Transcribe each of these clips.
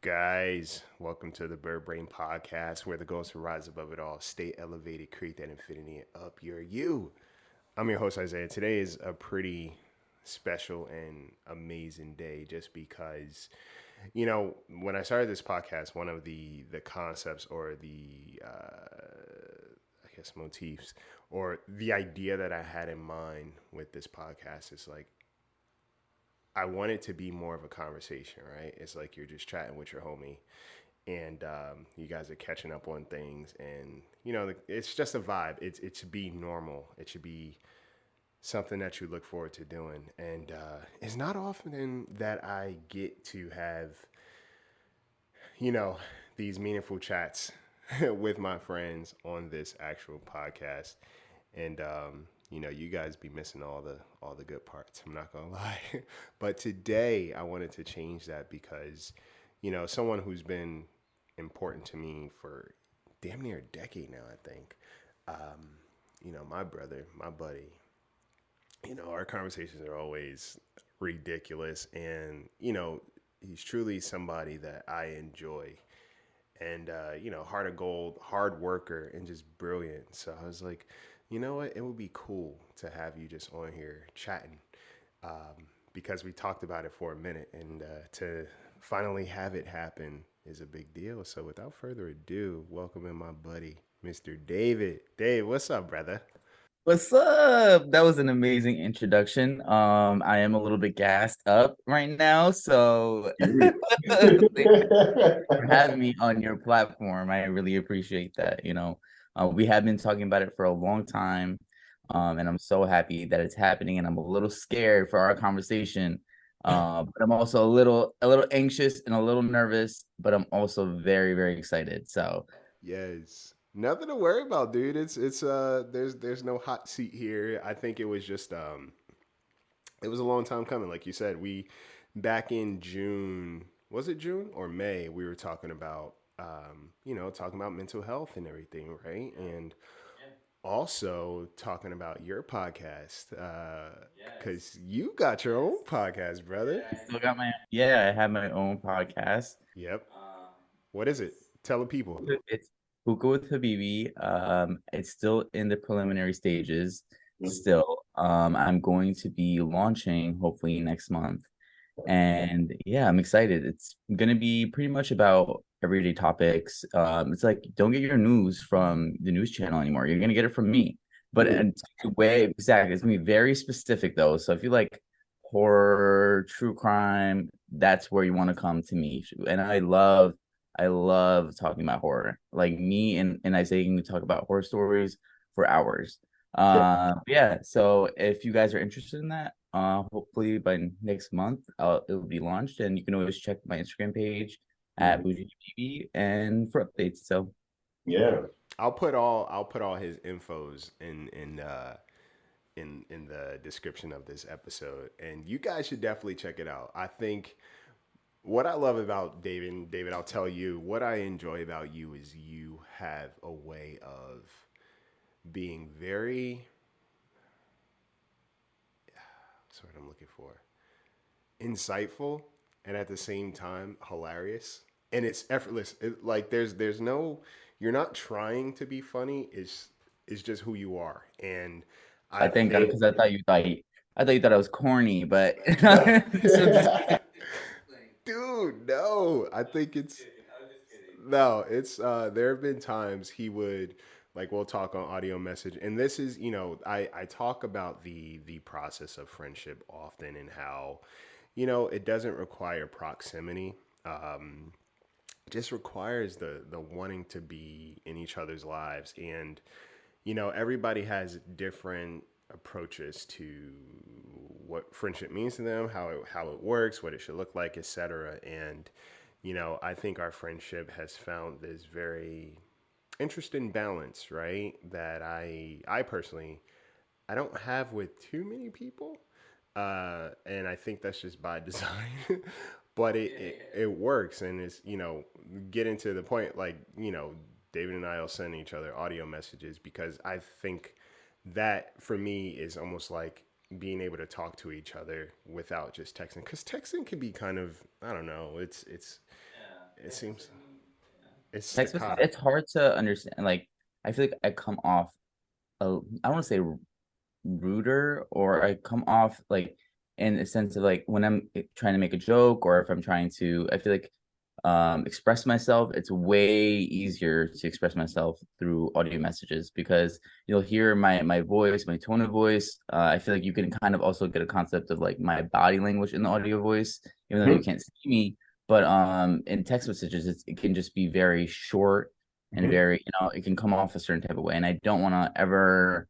Guys? Welcome to the Bird Brain Podcast, where the goal is to rise above it all, stay elevated, create that infinity up your you. I'm your host, Isaiah. Today is a pretty special and amazing day just because, when I started this podcast, one of the concepts or I guess, motifs or the idea that I had in mind with this podcast is like, I want it to be more of a conversation, right? It's like you're just chatting with your homie and you guys are catching up on things, and it's just a vibe. It should be normal. It should be something that you look forward to doing, and it's not often that I get to have you know these meaningful chats with my friends on this actual podcast, and you guys be missing all the good parts. I'm not gonna lie, but today I wanted to change that because someone who's been important to me for damn near a decade now, I think. My brother, my buddy. Our conversations are always ridiculous, and he's truly somebody that I enjoy, and heart of gold, hard worker, and just brilliant. So I was like, you know what, it would be cool to have you just on here chatting, because we talked about it for a minute, and to finally have it happen is a big deal. So without further ado, welcome in my buddy, Mr. David. Dave, what's up, brother? What's up? That was an amazing introduction. I am a little bit gassed up right now, so thank you for having me on your platform. I really appreciate that. We have been talking about it for a long time, and I'm so happy that it's happening. And I'm a little scared for our conversation, but I'm also a little anxious and a little nervous, but I'm also very, very excited. So Yes. Nothing to worry about, dude. It's there's no hot seat here. I think it was a long time coming. Like you said, we back in June, was it June or May, we were talking about talking about mental health and everything, right? And also talking about your podcast, because you got your own podcast, brother. I still got I have my own podcast. Yep. What is it? Tell the people. It's Hookah with Habibi. It's still in the preliminary stages. Still, I'm going to be launching hopefully next month, and yeah, I'm excited. It's gonna be pretty much about everyday topics. It's like don't get your news from the news channel anymore. You're gonna get it from me, but and way exactly. It's gonna be very specific though. So if you like horror, true crime, that's where you want to come to me. And I love talking about horror. Like me and Isaiah can talk about horror stories for hours. Yeah. So if you guys are interested in that, hopefully by next month, it will be launched, and you can always check my Instagram page at Mhm. Bougie TV and for updates. So Yeah. I'll put all his infos in the description of this episode, and you guys should definitely check it out. I think what I love about David, I'll tell you what I enjoy about you is you have a way of being very, what's the word I'm looking for, insightful, and at the same time hilarious, and it's effortless. Like there's no, you're not trying to be funny. It's just who you are, and I I thank God think because I thought I was corny, but so just dude, no, I think it's no, it's there have been times he would, like, we'll talk on audio message, and this is, I talk about the process of friendship often, and how it doesn't require proximity. It just requires the wanting to be in each other's lives, and everybody has different approaches to what friendship means to them, how it works, what it should look like, etc. And I think our friendship has found this very interesting balance, right? That I personally I don't have with too many people, and I think that's just by design. But it works, and it's getting to the point, like David and I will send each other audio messages because I think that for me is almost like being able to talk to each other without just texting, because texting can be kind of, I don't know, it seems it's Text message, staccato. it's hard to understand. Like, I feel like I come off, I don't want to say ruder, or I come off like in a sense of like when I'm trying to make a joke, or if I'm trying to, I feel like express myself, it's way easier to express myself through audio messages because you'll hear my voice, my tone of voice. I feel like you can kind of also get a concept of like my body language in the audio voice, even though you Mhm. can't see me. But in text messages, it can just be very short and Mhm. very, it can come off a certain type of way. And I don't want to ever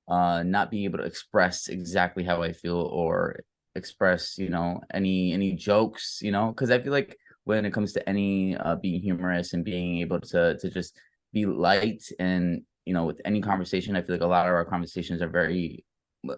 not be able to express exactly how I feel or express, any jokes, because I feel like when it comes to any being humorous and being able to just be light and with any conversation, I feel like a lot of our conversations are very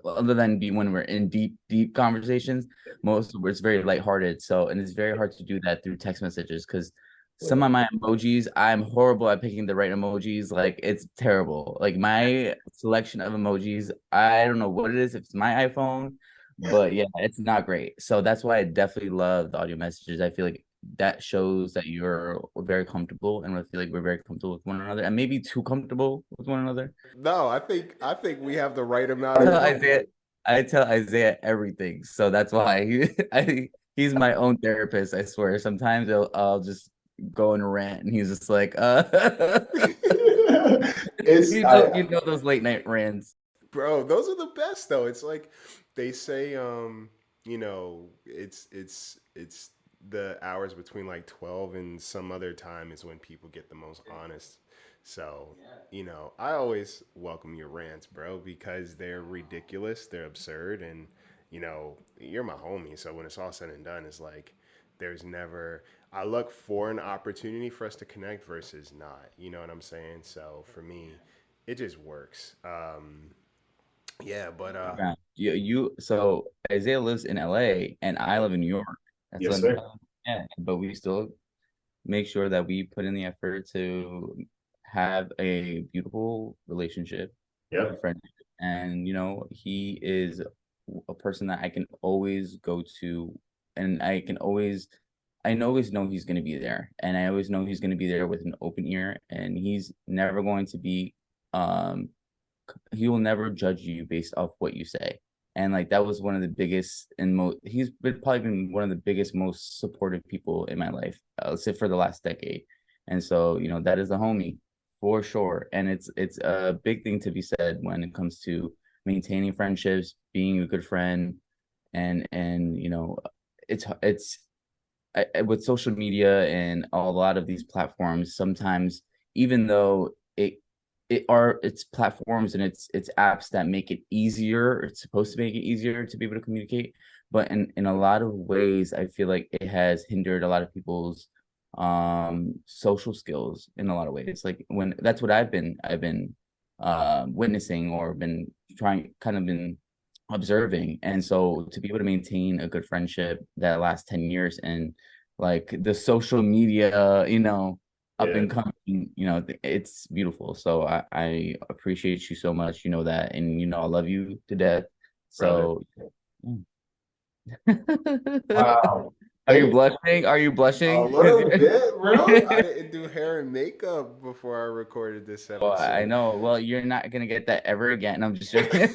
other than be when we're in deep conversations, most of it's very lighthearted. So and it's very hard to do that through text messages because some of my emojis, I'm horrible at picking the right emojis. Like it's terrible. Like my selection of emojis, I don't know what it is, if it's my iPhone, but yeah, it's not great. So that's why I definitely love the audio messages. I feel like that shows that you're very comfortable, and I feel like we're very comfortable with one another, and maybe too comfortable with one another. No, I think we have the right amount of Tell comfort. Isaiah, I tell Isaiah everything, so that's why he's my own therapist. I swear. Sometimes I'll just go and rant, and he's just like, It's I you know those late night rants. Bro, those are the best though. It's like they say, it's the hours between like 12 and some other time is when people get the most honest. So, I always welcome your rants, bro, because they're ridiculous, they're absurd, and you're my homie. So when it's all said and done, it's like there's never I look for an opportunity for us to connect versus not. You know what I'm saying? So for me, it just works. Yeah, but Yeah, so Isaiah lives in LA, and I live in New York. That's yes, when, sir. yeah, but we still make sure that we put in the effort to have a beautiful relationship, a Yep. friendship. And, he is a person that I can always go to, and I always know he's going to be there. And I always know he's going to be there with an open ear, and he's never going to be, um, he will never judge you based off what you say. And like that was one of the biggest and most probably been one of the biggest, most supportive people in my life, let's say for the last decade. And so, that is the homie for sure. And it's a big thing to be said when it comes to maintaining friendships, being a good friend, and it's with social media and a lot of these platforms, sometimes even though it's platforms and it's apps that make it easier, it's supposed to make it easier to be able to communicate, but in a lot of ways I feel like it has hindered a lot of people's social skills in a lot of ways. Like when that's what I've been witnessing or been trying kind of been observing. And so to be able to maintain a good friendship that lasts 10 years and like the social media, up Yeah, and coming, it's beautiful. So I appreciate you so much, that, and I love you to death. brother. So Wow. are you Thank blushing? Are you A blushing? Because little bit, bro. I didn't do hair and makeup before I recorded this oh, I episode. know. Well, you're not gonna get that ever again. I'm just joking.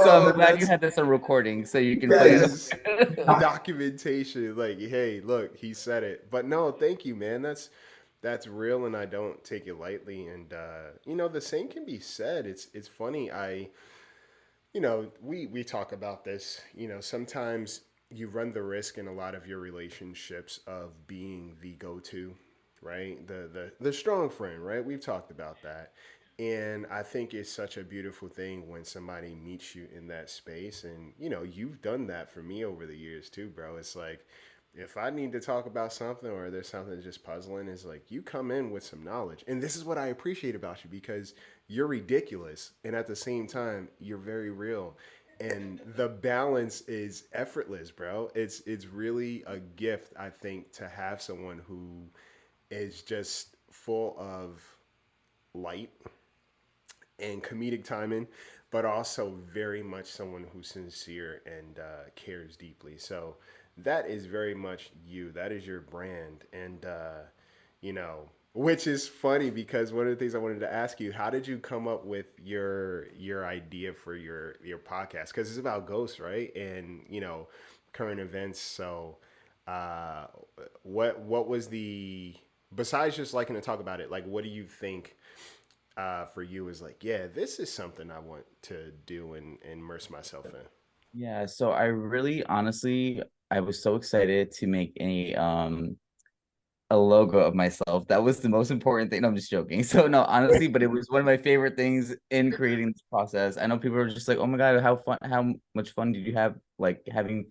So I'm Oh, glad you had this a recording so you can play that's it. documentation. Like, hey, look, he said it. But no, thank you, man. That's real, and I don't take it lightly. And the same can be said. It's funny. We talk about this. Sometimes you run the risk in a lot of your relationships of being the go-to, right? The strong friend, right? We've talked about that. And I think it's such a beautiful thing when somebody meets you in that space. And, you've done that for me over the years too, bro. It's like, if I need to talk about something or there's something that's just puzzling, it's like you come in with some knowledge. And this is what I appreciate about you because you're ridiculous. And at the same time, you're very real. And the balance is effortless, bro. It's really a gift, I think, to have someone who is just full of light and comedic timing, but also very much someone who's sincere and cares deeply. So that is very much you. That is your brand. And, you know, which is funny because one of the things I wanted to ask you, how did you come up with your idea for your podcast? Because it's about ghosts, right? And, you know, current events. So, uh, what was the, besides just liking to talk about it, like, what do you think for you is like, yeah, this is something I want to do and immerse myself in? Yeah, so I really honestly I was so excited to make a logo of myself. That was the most important thing. No, I'm just joking. So no, honestly, but it was one of my favorite things in creating this process. I know people are just like, "Oh my God, how much fun did you have like having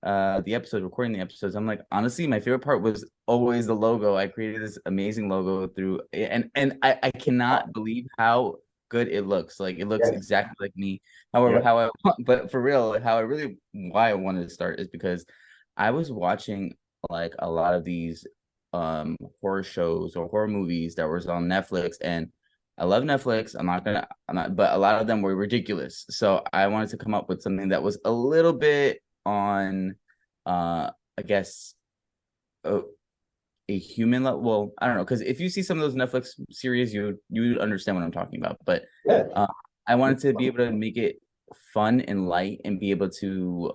the episodes, recording the episodes?" I'm like, honestly, my favorite part was always the logo. I created this amazing logo through and I cannot believe how good it looks. Like it looks Yes. exactly like me. However, Yep. how I but for real, how I really why I wanted to start is because I was watching like a lot of these horror shows or horror movies that was on Netflix, and I love Netflix. I'm not, but a lot of them were ridiculous. So I wanted to come up with something that was a little bit on, I guess, a, a human level. Well, I don't know, because if you see some of those Netflix series, you would understand what I'm talking about. But Yeah. uh, I wanted to be able to make it fun and light, and be able to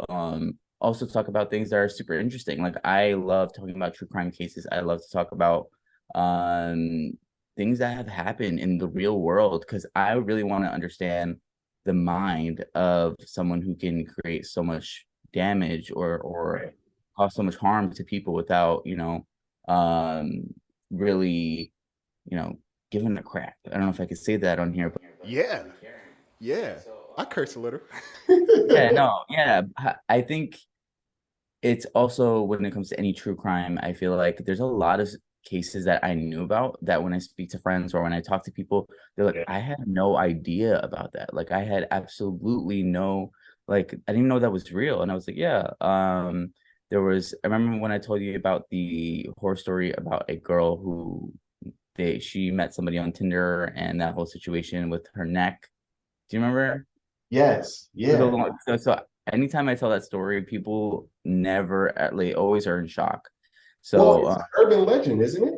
also talk about things that are super interesting. Like I love talking about true crime cases. I love to talk about um things that have happened in the real world because I really want to understand the mind of someone who can create so much damage or Right. cause so much harm to people without, um really, you know, giving a crap. I don't know if I could say that on here, but Yeah. Yeah. I curse a little. yeah, no, yeah. I think it's also when it comes to any true crime, I feel like there's a lot of cases that I knew about that when I speak to friends or when I talk to people, they're like, Yeah. I had no idea about that. Like I had absolutely no, like I didn't even know that was real. And I was like, yeah. There was I remember when I told you about the horror story about a girl who she met somebody on Tinder and that whole situation with her neck. Do you remember? Yes. took a Yeah. long so anytime I tell that story, people never like always are in shock. Well, So it's an urban legend, isn't it?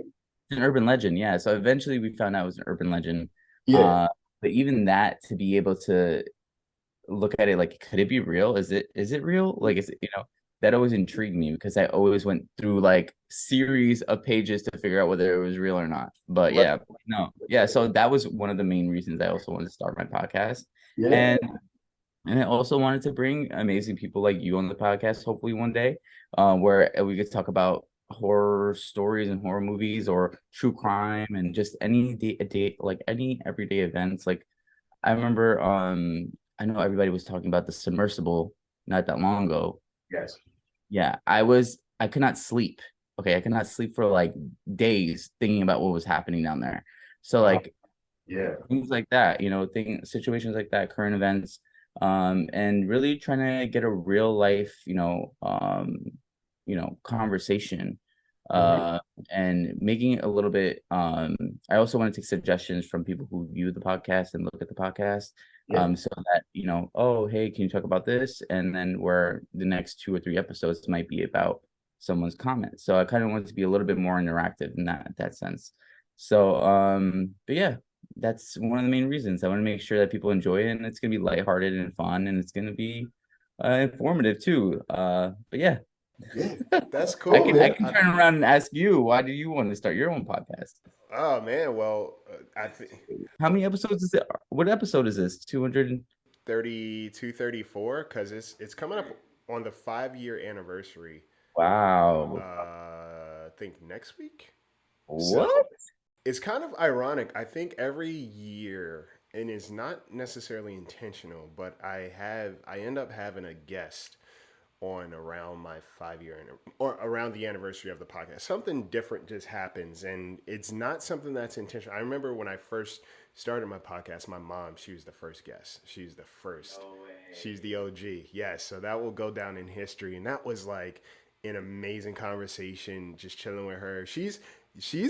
it's an urban legend, yeah. So eventually we found out it was an urban legend. Yeah. Uh, but even that to be able to look at it like, could it be real? Is it real? Like is it, that always intrigued me because I always went through like series of pages to figure out whether it was real or not. But Right. yeah, no, yeah. So that was one of the main reasons I also wanted to start my podcast. Yeah. And I also wanted to bring amazing people like you on the podcast, hopefully one day, where we could talk about horror stories and horror movies or true crime and just any day, like any everyday events. Like I remember, I know everybody was talking about the submersible not that long ago. Yes. Yeah, I could not sleep. Okay, I could not sleep for like days thinking about what was happening down there. So Uh, like yeah. things like that, situations like that, current events, and really trying to get a real life, conversation, Hmm. uh, and making it a little bit. I also want to take suggestions from people who view the podcast and look at the podcast, Yeah. so that oh hey, can you talk about this? And then where the next two or three episodes might be about someone's comment. So I kind of want it to be a little bit more interactive in that sense. So, but yeah, that's one of the main reasons. I want to make sure that people enjoy it and it's gonna be lighthearted and fun and it's gonna be informative too. But yeah, Yeah. That's I cool, can I man. can turn around and ask you, why do you want to start your own podcast? Oh man. Well, I think How many episodes is it? What episode is this? 200? 32, 34, because it's coming up on the 5 year anniversary. Wow. I think next week. So What? it's kind of ironic. I think every year, and it's not necessarily intentional, but I end up having a guest on around my 5 year or around the anniversary of the podcast. Something different just happens, and it's not something that's intentional. I remember when I first started my podcast, my mom, she was the first guest. She's the first. No way. She's the OG. Yes, so that will go down in history, and that was like an amazing conversation, just chilling with her. She's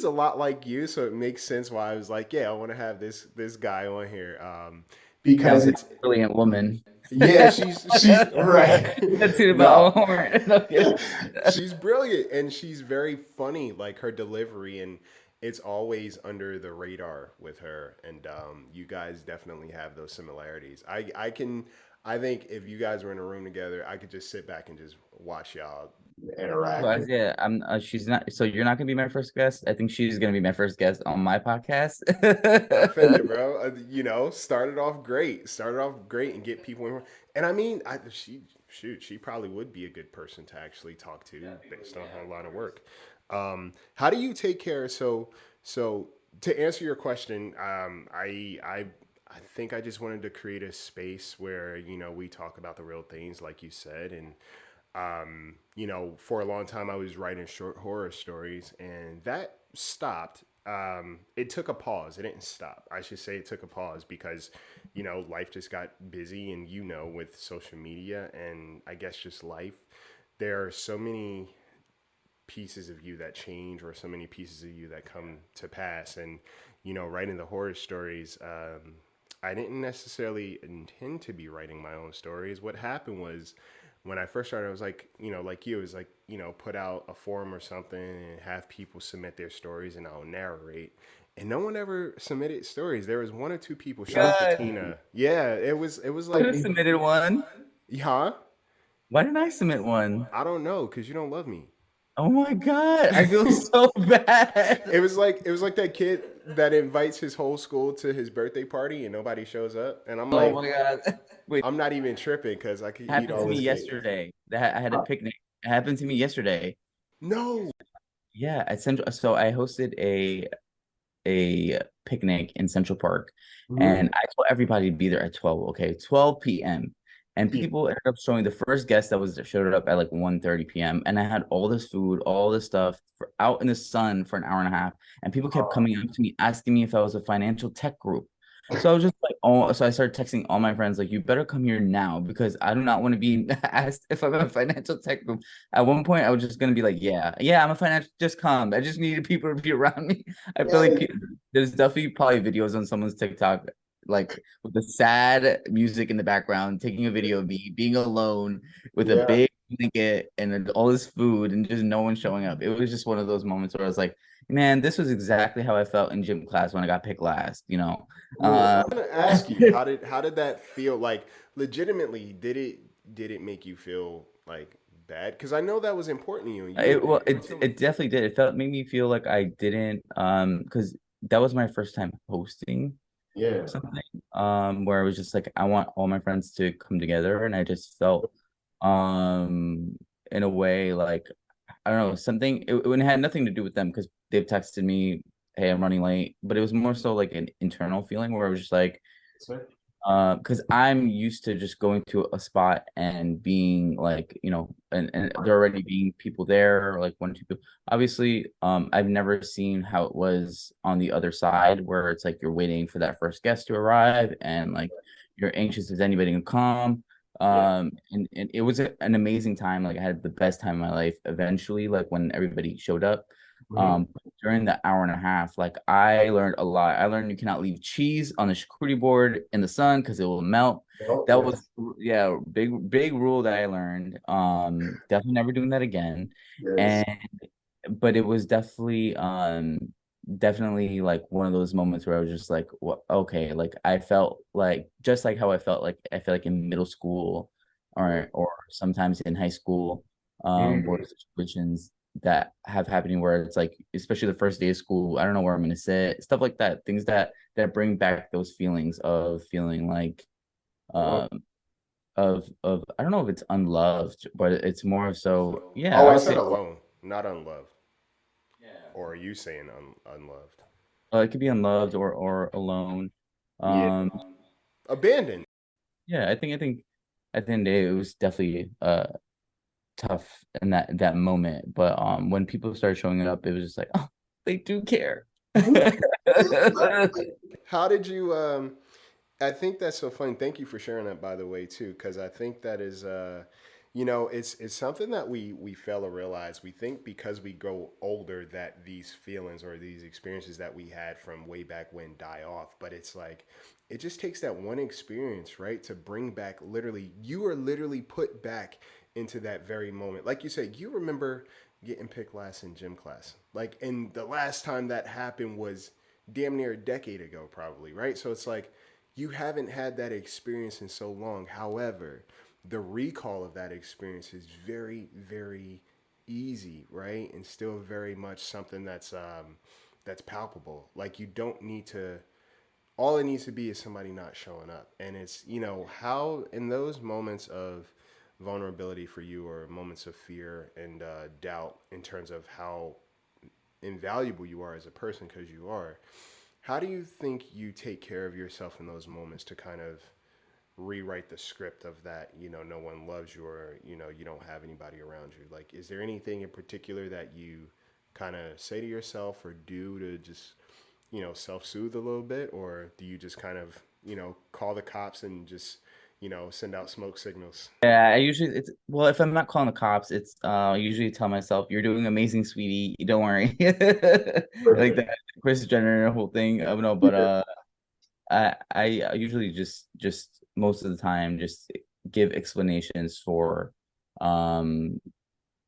a lot like you, so it makes sense why I was like, yeah, I want to have this guy on here. because Sounds like it's a brilliant woman. yeah, she's right. That's it about No. horn. No kidding. She's brilliant and she's very funny, like her delivery, and it's always under the radar with her. And you guys definitely have those similarities. I think if you guys were in a room together, I could just sit back and just watch y'all interact. Well, yeah, I'm. She's not. So you're not gonna be my first guest. I think she's gonna be my first guest on my podcast. I feel it, bro. Started off great. Started off great and get people in. And I mean, she probably would be a good person to actually talk to based on her line of work. How do you take care? So to answer your question, I think I just wanted to create a space where we talk about the real things, like you said, and for a long time I was writing short horror stories, and that stopped. It took a pause. It didn't stop. I should say it took a pause because, life just got busy, and with social media and I guess just life, there are so many pieces of you that change, or so many pieces of you that come to pass. And writing the horror stories, I didn't necessarily intend to be writing my own stories. What happened was, when I first started, I was like, like you, it was like, put out a forum or something and have people submit their stories and I'll narrate. And no one ever submitted stories. There was one or two people. Shout out to God, Tina. Yeah, it was I could like, have submitted one. huh? Why didn't I submit one? I don't know, because you don't love me. Oh my God, I feel so bad. It was like that kid that invites his whole school to his birthday party and nobody shows up. And I'm Oh like, my God. Wait, I'm not even tripping because I could it eat happened to all me this cake. yesterday. That I had a picnic. It happened to me yesterday. No. Yeah, at Central. So I hosted a picnic in Central Park, Mhm. and I told everybody to be there at 12, okay, 12 p.m. And people ended up showing the first guest that showed up at like 1:30 p.m. And I had all this food, all this stuff out in the sun for an hour and a half. And people kept coming up to me asking me if I was a financial tech group. So I was just like, oh, so I started texting all my friends, like, you better come here now because I do not want to be asked if I'm a financial tech group. At one point, I was just gonna be like, yeah, I'm a financial, just come. I just needed people to be around me. I feel like there's definitely probably videos on someone's TikTok, like with the sad music in the background, taking a video of me being alone with a Yeah. big blanket and then all this food and just no one showing up. It was just one of those moments where I was like, man, this was exactly how I felt in gym class when I got picked last, you know? Cool. I Uh, was gonna ask you, how did that feel? Like, legitimately, did it make you feel like bad? Because I know that was important to you. And it well, you told me. it definitely did. It made me feel like I didn't because that was my first time hosting Yeah. something where I was just like I want all my friends to come together, and I just felt in a way like I don't know something it had nothing to do with them because they've texted me, hey, I'm running late, but it was more so like an internal feeling where I was just like because I'm used to just going to a spot and being like, and there already being people there, like one, two people. Obviously, I've never seen how it was on the other side where it's like you're waiting for that first guest to arrive and like you're anxious is anybody gonna come. And it was an amazing time. Like I had the best time of my life eventually, like when everybody showed up. Mhm. During the hour and a half, like I learned a lot. I learned you cannot leave cheese on the charcuterie board in the sun because it will melt. Oh, That yes. was yeah, big rule that I learned. Definitely never doing that again. Yes. And but it was definitely like one of those moments where I was just like, what okay, like I felt like just like how I feel like in middle school or sometimes in high school, where Mhm. situations that have happening where it's like, especially the first day of school, I don't know where I'm gonna sit, stuff like that, things that bring back those feelings of feeling like Alone. um of I don't know if it's unloved, but it's more so, yeah, Oh, I I would said say alone, not unloved. Or are you saying unloved? it could be unloved or alone. Yeah. Um, Abandoned. yeah, I think at the end of the day, it was definitely tough in that moment. But when people started showing up, it was just like, oh, they do care. How did you I think that's so funny. Thank you for sharing that, by the way, too, because I think that is It's something that we fail to realize. We think because we grow older that these feelings or these experiences that we had from way back when die off. But it's like it just takes that one experience, right, to bring back literally you are literally put back into that very moment. Like you said, you remember getting picked last in gym class. Like and the last time that happened was damn near a decade ago, probably, right? So it's like you haven't had that experience in so long. However, the recall of that experience is very, very easy, right? And still very much something that's palpable. Like you don't need to. All it needs to be is somebody not showing up, and it's how in those moments of vulnerability for you or moments of fear and doubt in terms of how invaluable you are as a person because you are. How do you think you take care of yourself in those moments to kind of rewrite the script of that, no one loves you or, you don't have anybody around you? Like, is there anything in particular that you kind of say to yourself or do to just, self soothe a little bit? Or do you just kind of, call the cops and just, send out smoke signals? Yeah, I usually it's well, if I'm not calling the cops, it's I usually tell myself, "You're doing amazing, sweetie. Don't worry." Like Perfect. that Chris Jenner whole thing. I don't know, but I usually just most of the time just give explanations for um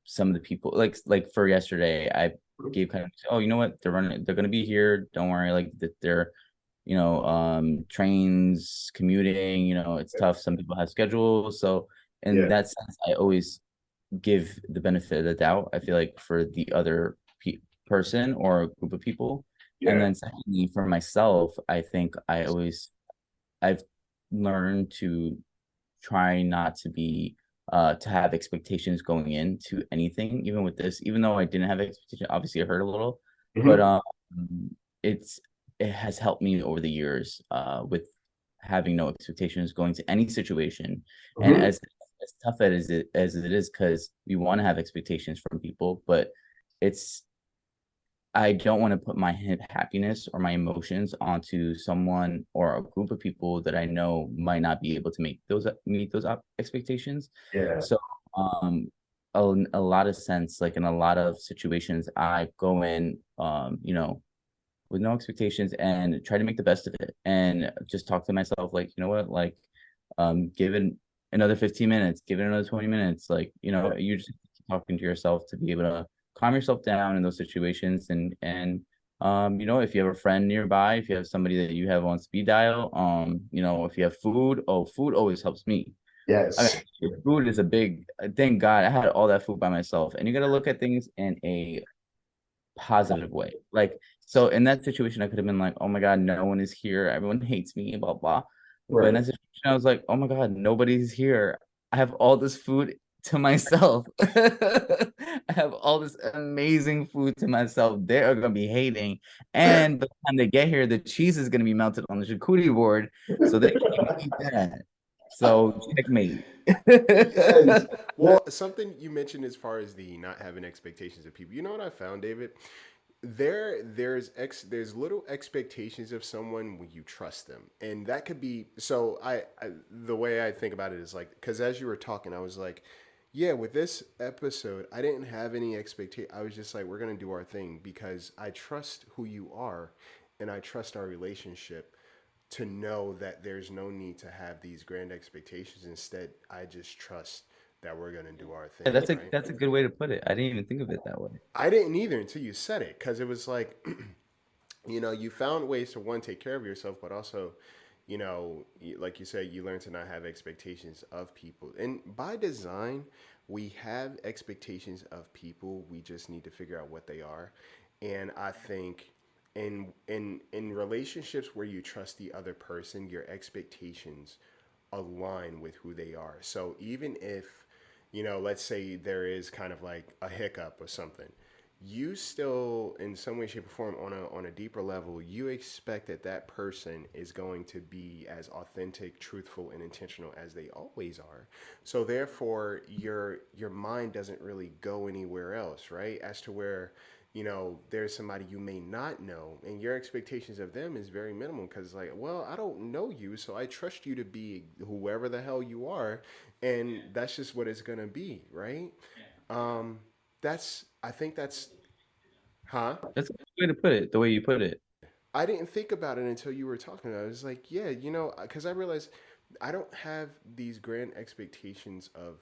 some of the people like for yesterday I gave kind of, oh, you know what, they're gonna be here, don't worry, like that they're trains commuting, it's tough, some people have schedules, so in Yeah. that sense I always give the benefit of the doubt, I feel like, for the other person or a group of people. And Yeah. then secondly, for myself, I think I've learned to try not to be to have expectations going into anything, even with this, even though I didn't have expectations, obviously it hurt a little, but Hmm. it's it has helped me over the years with having no expectations going to any situation. And Hmm. as tough as it is, because we want to have expectations from people, but it's I don't want to put my happiness or my emotions onto someone or a group of people that I know might not be able to meet those expectations. Yeah. So, um, a lot of sense, like in a lot of situations, I go in, with no expectations and try to make the best of it, and just talk to myself, like, you know what, like, give it another 15 minutes, give it another 20 minutes, like, you just keep talking to yourself to be able to calm yourself down in those situations. And if you have a friend nearby, if you have somebody that you have on speed dial, if you have food, oh, food always helps me. I Yes. mean, food is a big, thank God I had all that food by myself. And you got to look at things in a positive way. Like, so in that situation, I could have been like, oh my God, no one is here. Everyone hates me, blah, blah. But in Right. that situation, I was like, oh my God, nobody's here. I have all this food to myself. I have all this amazing food to myself. They are going to be hating. And by the time they get here, the cheese is going to be melted on the charcuterie board. So they can't eat that. So checkmate. Yes. Well, something you mentioned as far as the not having expectations of people. You know what I found, David? There's little expectations of someone when you trust them, and that could be so. I the way I think about it is like because as you were talking, I was like, yeah, with this episode, I didn't have any expectation. I was just like, we're gonna do our thing because I trust who you are, and I trust our relationship to know that there's no need to have these grand expectations. Instead, I just trust that we're gonna do our Yeah, thing, right? that's a good way to put it. I didn't even think of it that way. I didn't either until you said it because it was like, you found ways to one take care of yourself, but also, like you said, you learn to not have expectations of people. And by design, we have expectations of people. We just need to figure out what they are. And I think in relationships where you trust the other person, your expectations align with who they are. So even if, let's say there is kind of like a hiccup or something, you still, in some way, shape, or form, on a deeper level, you expect that that person is going to be as authentic, truthful, and intentional as they always are. So therefore, your mind doesn't really go anywhere else, right? As to where there's somebody you may not know, and your expectations of them is very minimal because, like, well, I don't know you, so I trust you to be whoever the hell you are, and that's just what it's gonna be, right? Um, I think that's, huh? That's a good way to put it, the way you put it. I didn't think about it until you were talking about it. I was like, yeah, because I realized I don't have these grand expectations of,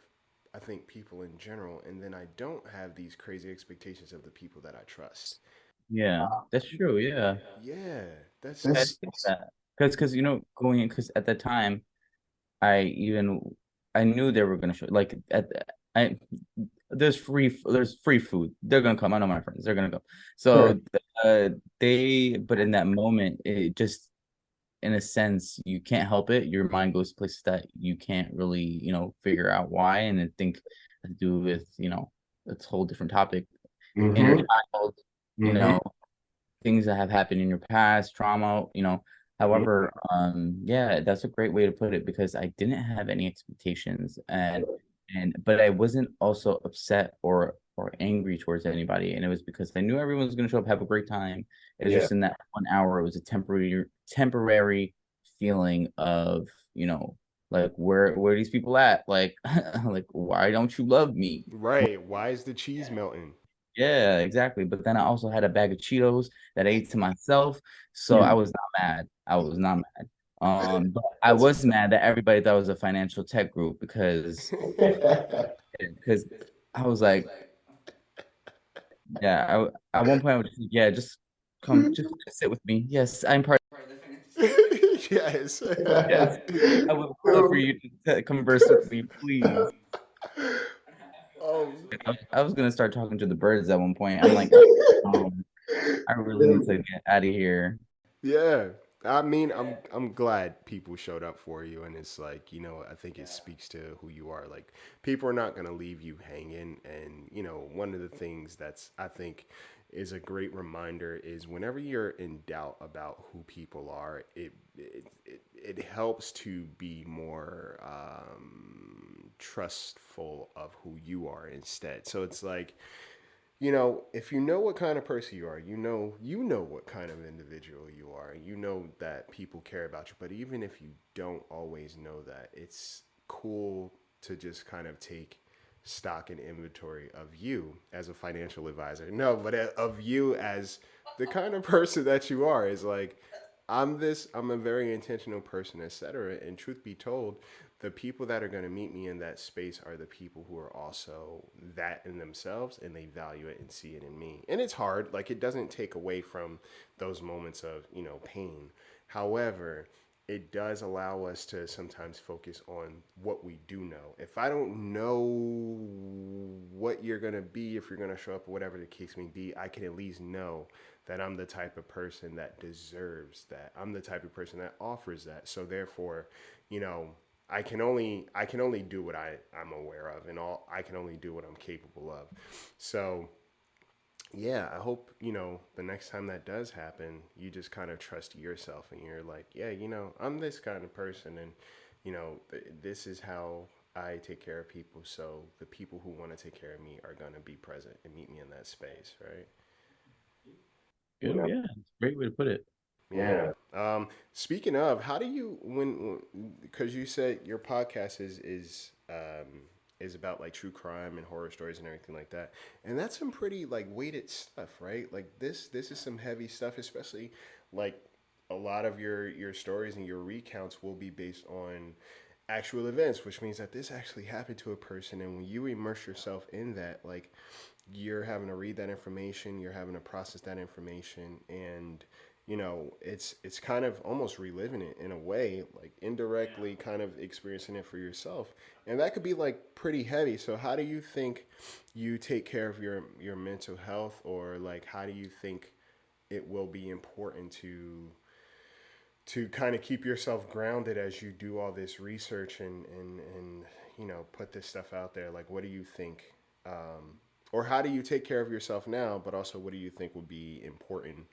I think, people in general, and then I don't have these crazy expectations of the people that I trust. Yeah, that's true. Yeah. Yeah, that's I think that because going in because at the time I even I knew they were gonna show like I there's free food. They're gonna come. I know my friends. They're gonna go. So they but in that moment it just in a sense you can't help it. Your mind goes to places that you can't really figure out why, and I think to do with it's a whole different topic. Inner Mm-hmm. child, you Mm-hmm. know things that have happened in your past, trauma. Mm-hmm. However, yeah, that's a great way to put it because I didn't have any expectations but I wasn't also upset or angry towards anybody. And it was because I knew everyone was gonna show up, have a great time. It was Yeah. just in that 1 hour, it was a temporary feeling of, like where are these people at? Like like why don't you love me? Right. Why is the cheese melting? Yeah, exactly. But then I also had a bag of Cheetos that I ate to myself, so I was not mad. I was not mad. But I That's was mad that everybody thought it was a financial tech group because I was like, yeah. At one point I was just, yeah, just come, just sit with me. Yes, I'm part. yes. Yes, I would love for you to converse with me, please. um, I was gonna start talking to the birds at one point. I'm like, I really need to get out of here. yeah. I mean, I'm glad people showed up for you, and it's like, I think it speaks to who you are. Like, people are not gonna leave you hanging, and one of the things that's, I think, is a great reminder is whenever you're in doubt about who people are, it helps to be more trustful of who you are instead. So it's like, if you know what kind of person you are, you know what kind of individual you are. You know that people care about you. But even if you don't always know that, it's cool to just kind of take stock and inventory of you as a financial advisor. No, but of you as the kind of person that you are. Is like, I'm a very intentional person, etc. And truth be told, the people that are going to meet me in that space are the people who are also that in themselves, and they value it and see it in me. And it's hard, like, it doesn't take away from those moments of pain. However, it does allow us to sometimes focus on what we do know. If I don't know what you're going to be, if you're going to show up, or whatever the case may be, I can at least know that I'm the type of person that deserves that. I'm the type of person that offers that. So therefore, you know, I can only do what I'm aware of, and I can only do what I'm capable of. So yeah, I hope, the next time that does happen, you just kind of trust yourself, and you're like, yeah, I'm this kind of person, and this is how I take care of people. So the people who want to take care of me are going to be present and meet me in that space, right? Good, yeah, it's a great way to put it. Yeah. Speaking of, how do you because you said your podcast is about like true crime and horror stories and everything like that, and that's some pretty like weighted stuff, right? Like this is some heavy stuff, especially like a lot of your stories and your recounts will be based on actual events, which means that this actually happened to a person, and when you immerse yourself in that, like, you're having to read that information, you're having to process that information, and it's kind of almost reliving it in a way, like indirectly kind of experiencing it for yourself, and that could be like pretty heavy. So how do you think you take care of your mental health, or like how do you think it will be important to kind of keep yourself grounded as you do all this research and put this stuff out there? Like, what do you think, or how do you take care of yourself now, but also what do you think would be important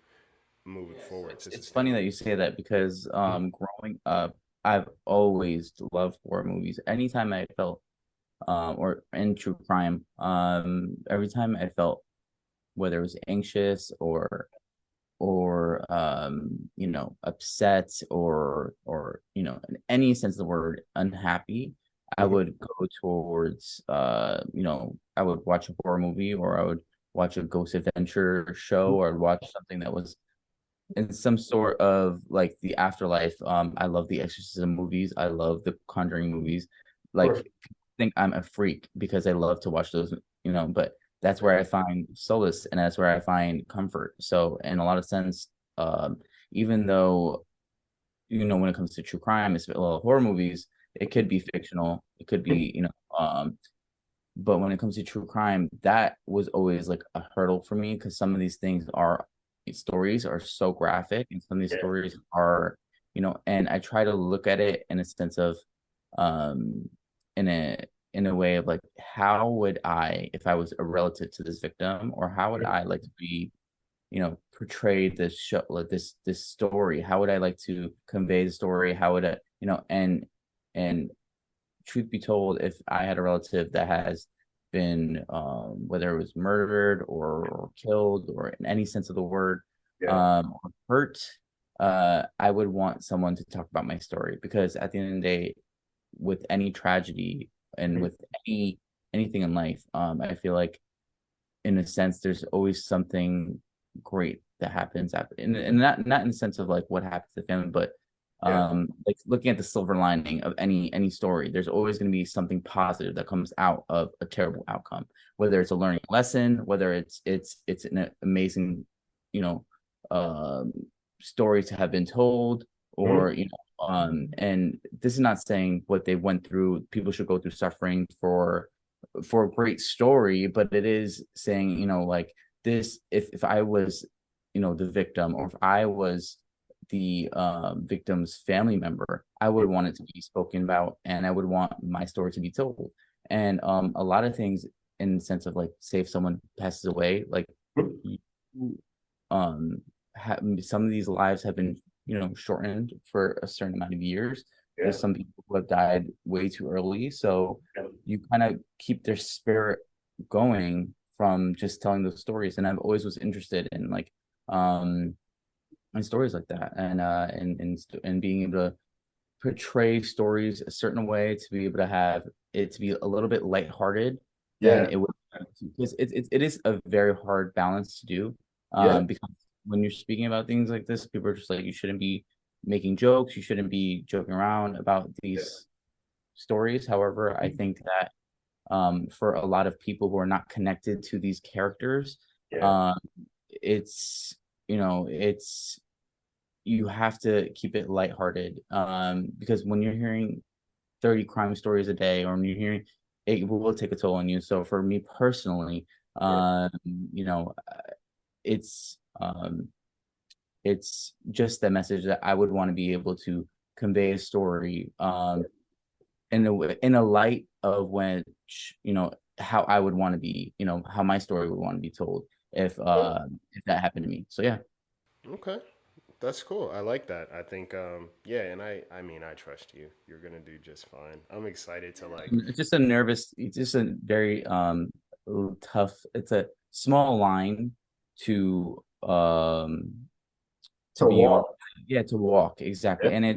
moving forward to It's funny sustain? that you say that because growing up, I've always loved horror movies. Anytime I felt or in true crime, every time I felt whether it was anxious or upset or in any sense of the word unhappy, I Mhm. would go towards I would watch a horror movie, or I would watch a ghost adventure show, or I'd watch something that was in some sort of like the afterlife. I love the exorcism movies, I love the Conjuring movies. Of Like, course. people think I'm a freak because I love to watch those, but that's where I find solace, and that's where I find comfort. So in a lot of sense, even though when it comes to true crime, it's well, horror movies, it could be fictional, it could be but when it comes to true crime, that was always like a hurdle for me, because some of these things are stories are so graphic, and some of these Yeah. stories are, and I try to look at it in a sense of, um, in a way of like, how would I, if I was a relative to this victim, or how would I like to be, portray this show, like this story? How would I like to convey the story? How would I, and truth be told, if I had a relative that has been, whether it was murdered or killed, or in any sense of the word, Yeah. or hurt, I would want someone to talk about my story, because at the end of the day, with any tragedy and Mhm. with anything in life, I feel like, in a sense, there's always something great that happens after, and not in the sense of like what happens to the family, but Yeah. like looking at the silver lining of any story. There's always going to be something positive that comes out of a terrible outcome, whether it's a learning lesson, whether it's an amazing, you know um story to have been told, Mhm. or and this is not saying what they went through, people should go through suffering for a great story, but it is saying, like, this, if I was, the victim, or if I was the victim's family member, I would want it to be spoken about, and I would want my story to be told. And a lot of things, in the sense of like, say if someone passes away, like, Mhm. you, um some of these lives have been, shortened for a certain amount of years. Yeah. There's some people who have died way too early, so Yeah. you kind of keep their spirit going from just telling those stories. And I've always was interested in like, um in stories like that, and being able to portray stories a certain way, to be able to have it to be a little bit lighthearted than Yeah. it would, because it is a very hard balance to do, Yeah. because when you're speaking about things like this, people are just like, you shouldn't be making jokes, you shouldn't be joking around about Yeah. these stories. However, I think that, for a lot of people who are not connected to these characters, Yeah. um, it's it's, you have to keep it lighthearted, because when you're hearing 30 crime stories a day, or when you're hearing, it will take a toll on you. So for me personally, Yeah. um, you know, it's um, it's just the message that I would want to be able to convey a story, in a light of which, how I would want to be, how my story would want to be told, if that happened to me. So yeah. Okay. That's cool. I like that. I think yeah, and I mean I trust you. You're gonna do just fine. I'm excited to like It's just a nervous, it's just a very tough, it's a small line to to be on. walk. Yeah, to walk, exactly. Yeah.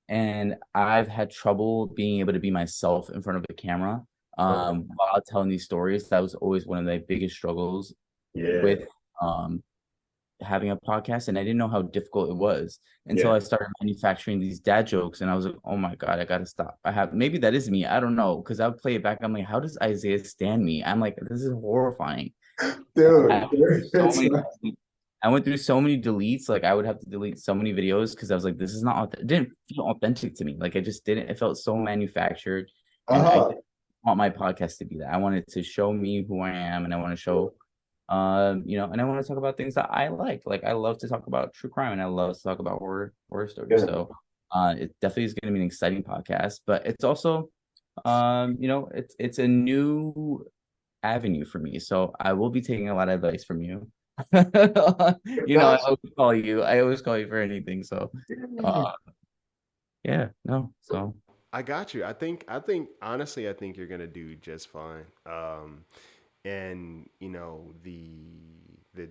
And I've had trouble being able to be myself in front of the camera, Okay. while telling these stories. That was always one of my biggest struggles Yeah. with um having a podcast, and I didn't know how difficult it was until Yeah. I started manufacturing these dad jokes, and I was like, "Oh my God, I gotta stop." I have, maybe that is me. I don't know, because I would play it back. I'm like, "How does Isaiah stand me?" I'm like, "This is horrifying." I Dude, went through so it's many. not. I went through so many deletes. Like, I would have to delete so many videos, because I was like, "This is not. It didn't feel authentic to me. Like, I just didn't. It felt so manufactured, and I Uh-huh. didn't want my podcast to be that. I wanted to show me who I am, and I want to show, and I want to talk about things that I like. Like, I love to talk about true crime, and I love to talk about horror stories. Yeah. So, it definitely is going to be an exciting podcast, but it's also, it's a new avenue for me. So I will be taking a lot of advice from you. I That's always call you. I always call you for anything. So, uh, yeah, no. So, I got you. I think honestly I think you're gonna do just fine. and the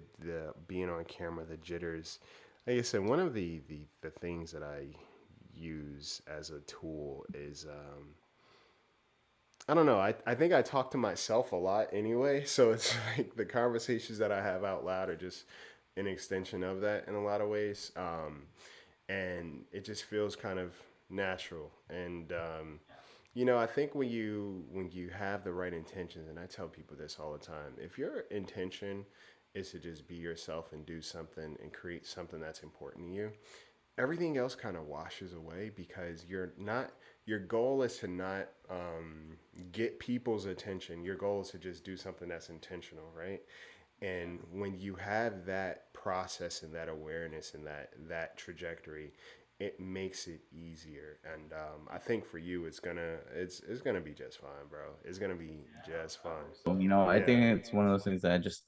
being on camera, the jitters. Like I said, one of the things that I use as a tool is I don't know. I think I talk to myself a lot anyway. So it's like the conversations that I have out loud are just an extension of that in a lot of ways. And it just feels kind of natural. And I think when you have the right intentions, and I tell people this all the time, if your intention is to just be yourself and do something and create something that's important to you, everything else kind of washes away because your goal is to not get people's attention. Your goal is to just do something that's intentional, right? And when you have that process and that awareness and that trajectory, it makes it easier. And I think for you, it's gonna be just fine, bro. It's gonna be just fine. I Yeah. think it's one of those things that I just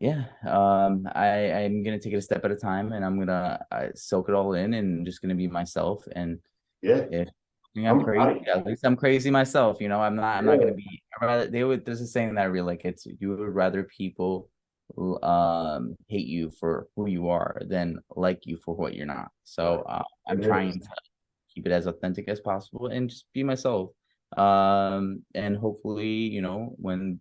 yeah, I'm gonna take it a step at a time, and I'm gonna soak it all in, and just gonna be myself. And Yeah. if I think I'm I'm proud crazy, of at least I'm crazy myself. I'm not you. gonna be. I'd rather they would. There's a saying that I really like. It's you would rather people hate you for who you are than like you for what you're not. Yeah. So Right. I'm It trying is. to keep it as authentic as possible and just be myself. And hopefully, when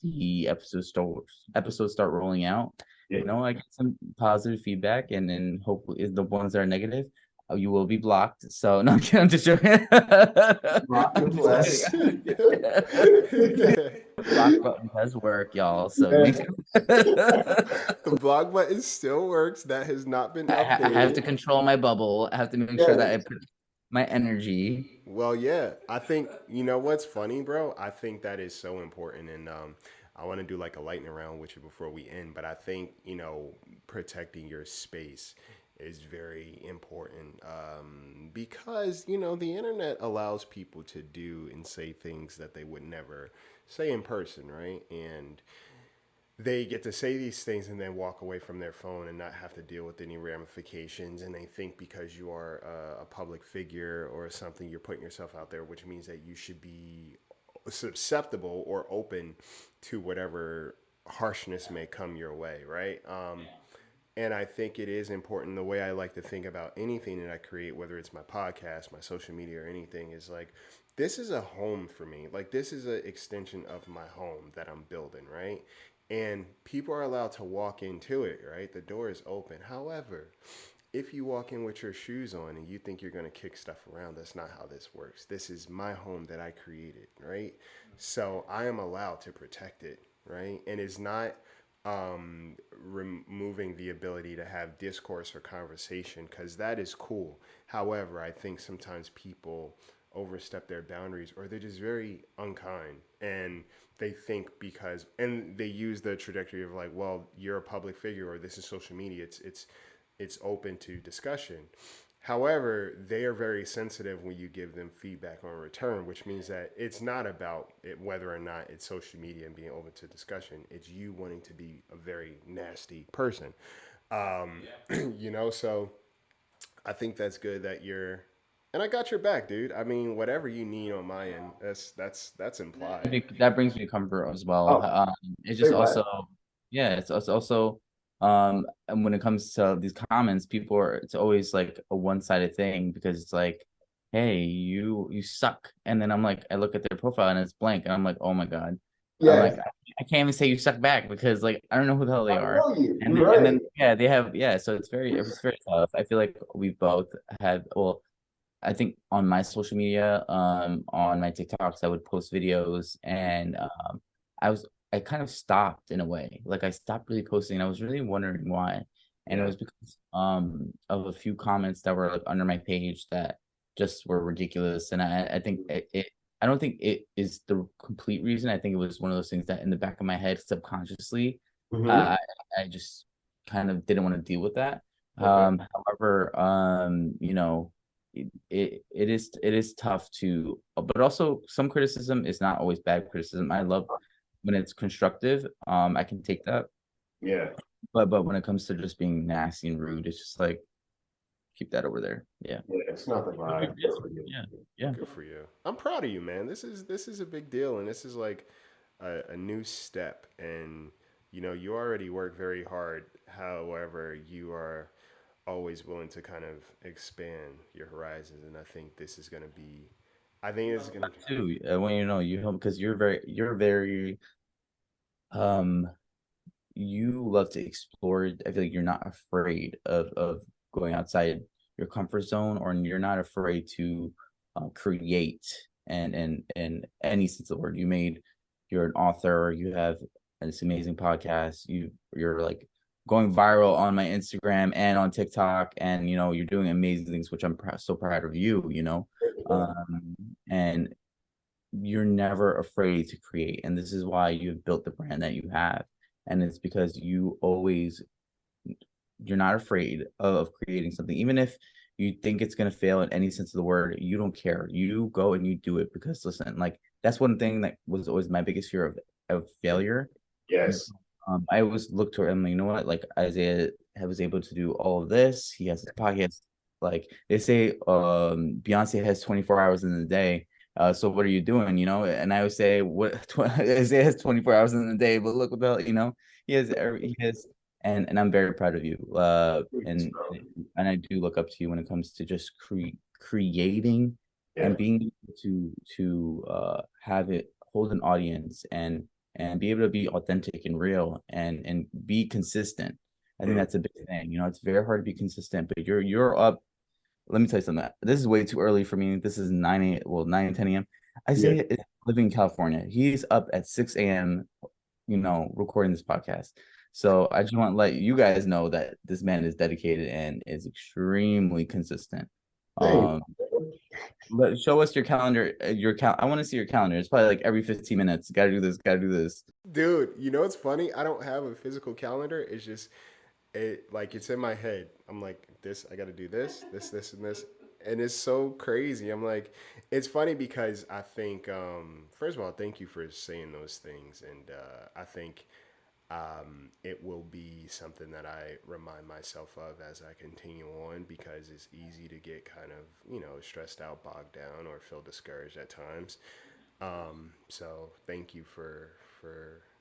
the episodes start rolling out, Yeah. I get some positive feedback, and then hopefully the ones that are negative, you will be blocked. So no, I'm just joking. Rock I'm and just bless. kidding. Block button does work, y'all. So make sure. The blog button still works. That has not been I have to updated. control my bubble. I have to make sure that I Yes. put my energy. Well, yeah. I think you know what's funny, bro. I think that is so important, and I want to do like a lightning round with you before we end. But I think protecting your space is very important because the internet allows people to do and say things that they would never say in person, right? And they get to say these things and then walk away from their phone and not have to deal with any ramifications. And they think because you are a public figure or something, you're putting yourself out there, which means that you should be susceptible or open to whatever harshness may come your way, right? And I think it is important. The way I like to think about anything that I create, whether it's my podcast, my social media, or anything, is like this is a home for me. Like this is an extension of my home that I'm building, right? And people are allowed to walk into it, right? The door is open. However, if you walk in with your shoes on and you think you're going to kick stuff around, that's not how this works. This is my home that I created, right? So I am allowed to protect it, right? And it's not removing the ability to have discourse or conversation because that is cool. However, I think sometimes people overstep their boundaries or they're just very unkind and they think because and they use the trajectory of like, well, you're a public figure or this is social media, it's open to discussion. However, they are very sensitive when you give them feedback on return, which means that it's not about whether or not it's social media and being open to discussion. It's you wanting to be a very nasty person. So I think that's good that you're, and I got your back, dude. I mean, whatever you need on my end, that's implied. That brings me comfort as well. Oh, It's say just what? also, yeah, it's also, and when it comes to these comments, it's always like a one-sided thing because it's like, hey, you suck, and then I'm like, I look at their profile and it's blank, and I'm like, oh my God, I'm like, Yeah, I can't even say you suck back because like I don't know who the hell they I are, know you. and You're then right. yeah, they have yeah, so it's very tough. I feel like we both had well. I think on my social media, on my TikToks, I would post videos, and I was I kind of stopped in a way. Like I stopped really posting. I was really wondering why, and it Yeah, was because of a few comments that were like under my page that just were ridiculous. And I think I don't think it is the complete reason. I think it was one of those things that in the back of my head subconsciously, mm-hmm. uh, I just kind of didn't want to deal with that. Okay. However, it is tough to, but also some criticism is not always bad criticism. I love when it's constructive. I can take that, Yeah. but when it comes to just being nasty and rude, it's just like keep that over there. Yeah. Yeah, it's not the vibe. Good for you. Yeah. Yeah. Good for you. I'm proud of you, man. This is a big deal, and this is like a new step, and you already work very hard. However, you are always willing to kind of expand your horizons, and I think this is going to be. I think it's going to. Too, when you know, because you're very um you love to explore. I feel like you're not afraid of going outside your comfort zone, or you're not afraid to create and any sense of the word. You're an author. You have this amazing podcast. You're like going viral on my Instagram and on TikTok, and you're doing amazing things, which I'm so proud of you. And you're never afraid to create, and this is why you've built the brand that you have, and it's because you're not afraid of creating something, even if you think it's going to fail in any sense of the word. You don't care, you go and you do it, because listen, like, that's one thing that was always my biggest fear of failure. Yes. I always look toward him, like, Isaiah was able to do all of this. He has his podcast. Like they say, Beyonce has 24 hours in the day. So what are you doing? And I would say, Isaiah has 24 hours in the day, but look about, he has, and I'm very proud of you. And I do look up to you when it comes to just creating Yeah. and being able to have it hold an audience, and be able to be authentic and real, and be consistent. I think Mm. that's a big thing. It's very hard to be consistent, but you're up. Let me tell you something. This is way too early for me. This is 9 10 a.m. Yeah. Isaiah is living in California. He's up at 6 a.m., recording this podcast. So I just want to let you guys know that this man is dedicated and is extremely consistent. Thank Um, Show us your calendar. I want to see your calendar. It's probably like every 15 minutes. Got to do this. Got to do this. Dude, what's funny? I don't have a physical calendar. It's just it's in my head. I'm like, this, I got to do this, and this. And it's so crazy. I'm like, it's funny because I think, first of all, thank you for saying those things. And I think it will be something that I remind myself of as I continue on, because it's easy to get kind of, stressed out, bogged down, or feel discouraged at times. So thank you for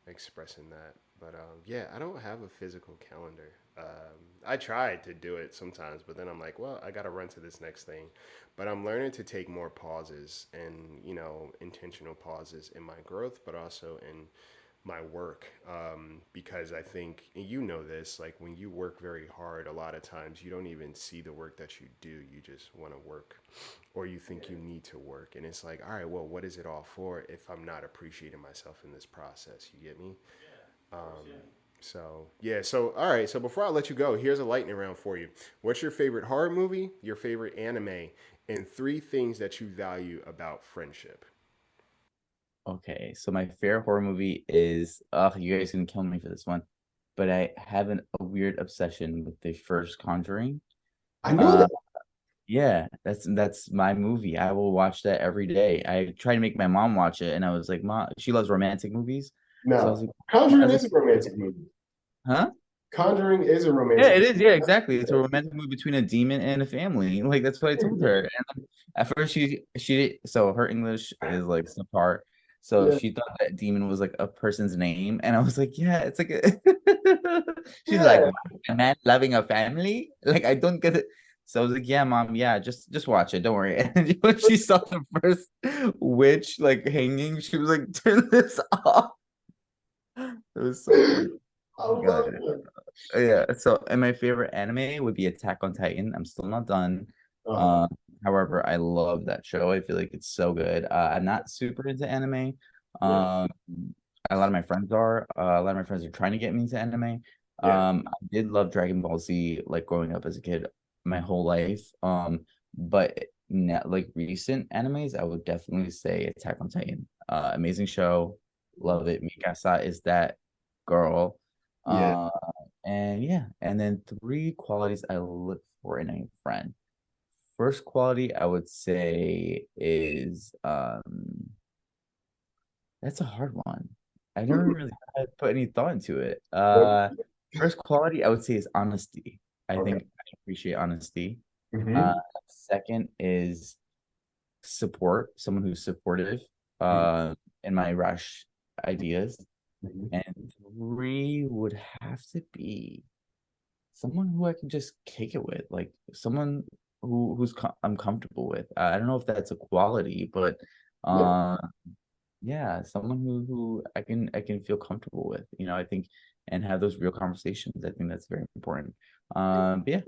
expressing that. But yeah, I don't have a physical calendar. I tried to do it sometimes, but then I'm like, well, I got to run to this next thing. But I'm learning to take more pauses, and intentional pauses in my growth, but also in my work, because I think, and this, like, when you work very hard, a lot of times you don't even see the work that you do. You just want to work, or you think you need to work, and it's like, all right, well, what is it all for if I'm not appreciating myself in this process? You get me? So yeah, so all right, so before I let you go, here's a lightning round for you. What's your favorite horror movie, your favorite anime, and three things that you value about friendship? Okay, so my favorite horror movie is, you guys gonna kill me for this one, but I have a weird obsession with the first Conjuring. I knew Uh, that. yeah, that's my movie. I will watch that every day. I tried to make my mom watch it, and I was like, Mom, she loves romantic movies, so No, Conjuring is a romantic movie. huh? Conjuring is a Yeah, romantic it movie. is. Yeah, exactly. It's a romantic movie between a demon and a family. Like, that's what I told her. And then at first so her English is like subpar. So Yeah, she thought that demon was like a person's name. And I was like, yeah, it's like a she's like, yeah. "What, a man loving a family? Like, I don't get it. So I was like, yeah, mom, yeah, just watch it. Don't worry. And when she saw the first witch like hanging, she was like, turn this off. It was so funny. I Oh my love God. it. Yeah, so and my favorite anime would be Attack on Titan. I'm still not done. Uh, Uh, However, I love that show. I feel like it's so good. I'm not super into anime. yeah, Um, a lot of my friends are. A lot of my friends are trying to get me into anime. yeah, I did love Dragon Ball Z, like growing up as a kid, my whole life. But like recent animes, I would definitely say Attack on Titan. Amazing show, love it. Mikasa is that girl. yeah. Uh, and yeah, and then three qualities I look for in a friend. First quality I would say is that's a hard one. I never really had put any thought into it. First quality I would say is honesty. I Okay. think I appreciate honesty. Uh, Mm-hmm. Second is support, someone who's supportive Mm-hmm. in my rush. ideas. Mhm. And three would have to be someone who I can just kick it with, like someone I'm comfortable with. I don't know if that's a quality, but Yeah. uh, yeah, someone who I can feel comfortable with, I think, and have those real conversations. I think that's very important. But yeah.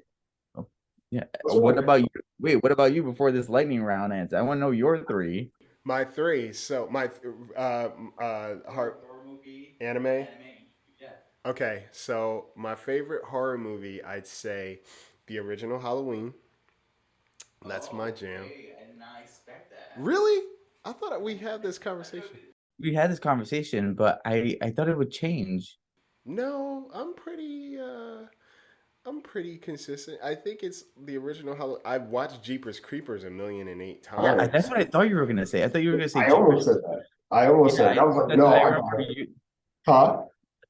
Oh, yeah. Well, What look, about you? Wait, what about you before this lightning round ends? I want to know your three. My three. So my heart Horror movie, anime. anime. Yeah. Okay, so my favorite horror movie, I'd say, the original Halloween. That's my jam. Okay, I did not expect that. Really? I thought we had this conversation. We had this conversation, but I thought it would change. No, I'm pretty consistent. I think it's the original Halloween. I've watched Jeepers Creepers a million and eight Yeah, I, that's times. what I thought you were gonna say. I thought you were gonna say I almost Jeepers. said that. I almost Yeah, said that. I was like, that's no, I I remember got it. you. Huh?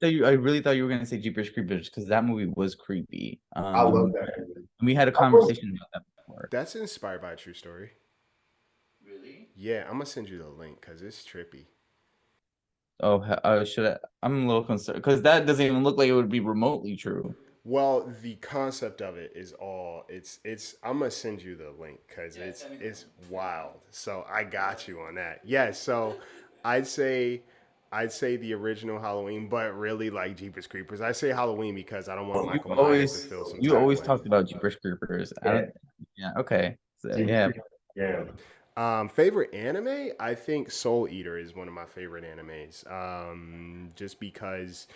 I really thought you were gonna say Jeepers Creepers because that movie was creepy. I love that movie. We had a I almost, conversation about that before. That's inspired by a true story. Really? Yeah, I'm gonna send you the link because it's trippy. Oh, should I? I'm a little concerned because that doesn't even look like it would be remotely true. Well, the concept of it is all it's. I'm gonna send you the link because it's wild. So I got you on that. Yeah. So I'd say I'd say the original Halloween, but really like Jeepers Creepers. I say Halloween because I don't want You Michael Myers to always feel some you type of always way. talked about Jeepers Creepers. I yeah, don't. Yeah. Okay. So, Jeepers yeah. Creepers. Yeah. Favorite anime? I think Soul Eater is one of my favorite animes. Just because,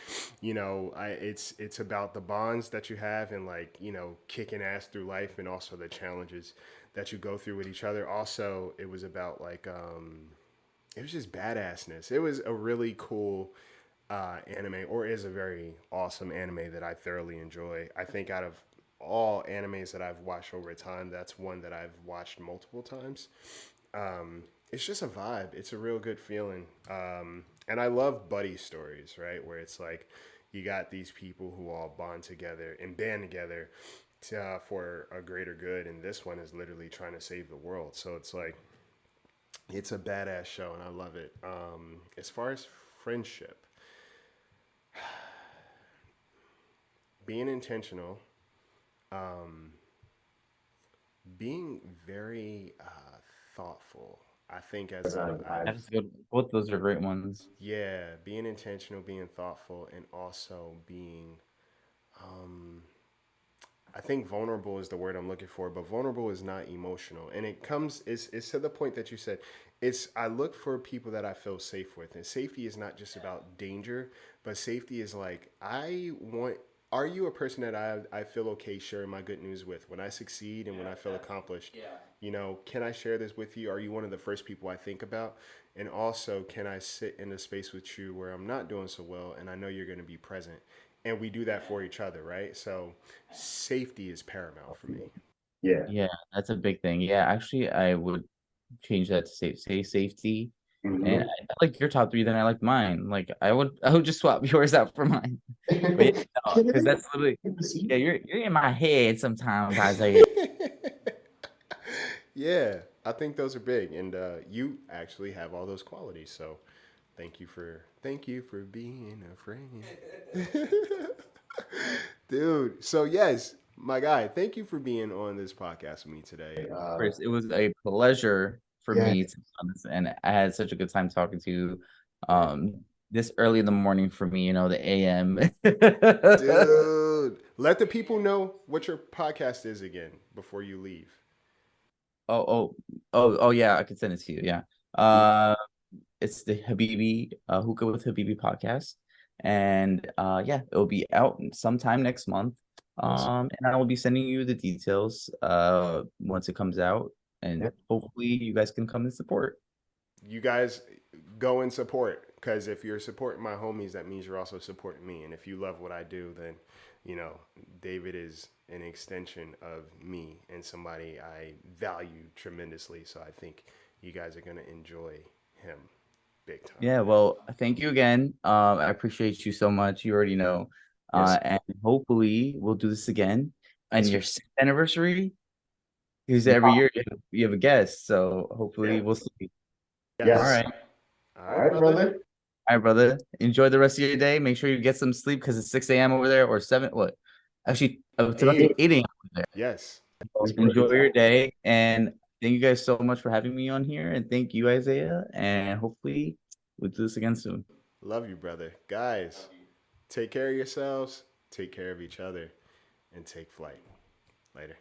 it's about the bonds that you have and like kicking ass through life and also the challenges that you go through with each other. Also, it was about like it was just badassness. It was a really cool anime, or is a very awesome anime that I thoroughly enjoy. I think out of all animes that I've watched over time, that's one that I've watched multiple times. It's just a vibe. It's a real good feeling. And I love buddy stories, right? Where it's like you got these people who all bond together and band together for a greater good. And this one is literally trying to save the world. So it's like, it's a badass show and I love it. As far as friendship, being intentional, um, being very thoughtful. I think as I've That's good. Both of those are great ones. yeah, being intentional, being thoughtful, and also being, um, I think vulnerable is the word I'm looking for, but vulnerable is not emotional. And it's to the point that you said, I look for people that I feel safe with. And safety is not just about danger, but safety is like, are you a person that I feel okay sharing my good news with? When I succeed and when I feel accomplished, can I share this with you? Are you one of the first people I think about? And also, can I sit in a space with you where I'm not doing so well and I know you're going to be present? And we do that for each other, right? So safety is paramount for me. Yeah. Yeah, that's a big thing. Yeah, actually, I would change that to say safety. And Mhm. I like your top three, then I like mine. Like I would just swap yours out for mine. But yeah, no, because that's literally yeah, you're in my head sometimes, Isaiah. Yeah, I think those are big, and you actually have all those qualities. So thank you for being a friend, dude. So yes, my guy, thank you for being on this podcast with me today. Chris, it was a pleasure for Yeah. me to be on this, and I had such a good time talking to you. This early in the morning for me, the AM. Dude, let the people know what your podcast is again before you leave. Oh, yeah, I could send it to you. Yeah. It's the Habibi Hookah with Habibi podcast. And yeah, it'll be out sometime next month. Awesome. And I will be sending you the details once it comes out. And Yeah. hopefully you guys can come and support. You guys go and support, because if you're supporting my homies, that means you're also supporting me. And if you love what I do, then David is an extension of me and somebody I value tremendously. So I think you guys are going to enjoy him big time. Yeah, well, thank you again. I appreciate you so much. You already know. Yes. And hopefully we'll do this again on Yes, your sir. 6th anniversary. Because Yeah. every year you have a guest. So hopefully Yeah. we'll see. All Yes. Yes. right. All All right, right, brother. brother. All right, brother. Enjoy the rest of your day. Make sure you get some sleep because it's 6 a.m. over there or 7. What? Actually, it's about to be 8 a.m. over there. Yes. So enjoy your day. And thank you guys so much for having me on here. And thank you, Isaiah. And hopefully we'll do this again soon. Love you, brother. Guys, take care of yourselves, take care of each other, and take flight. Later.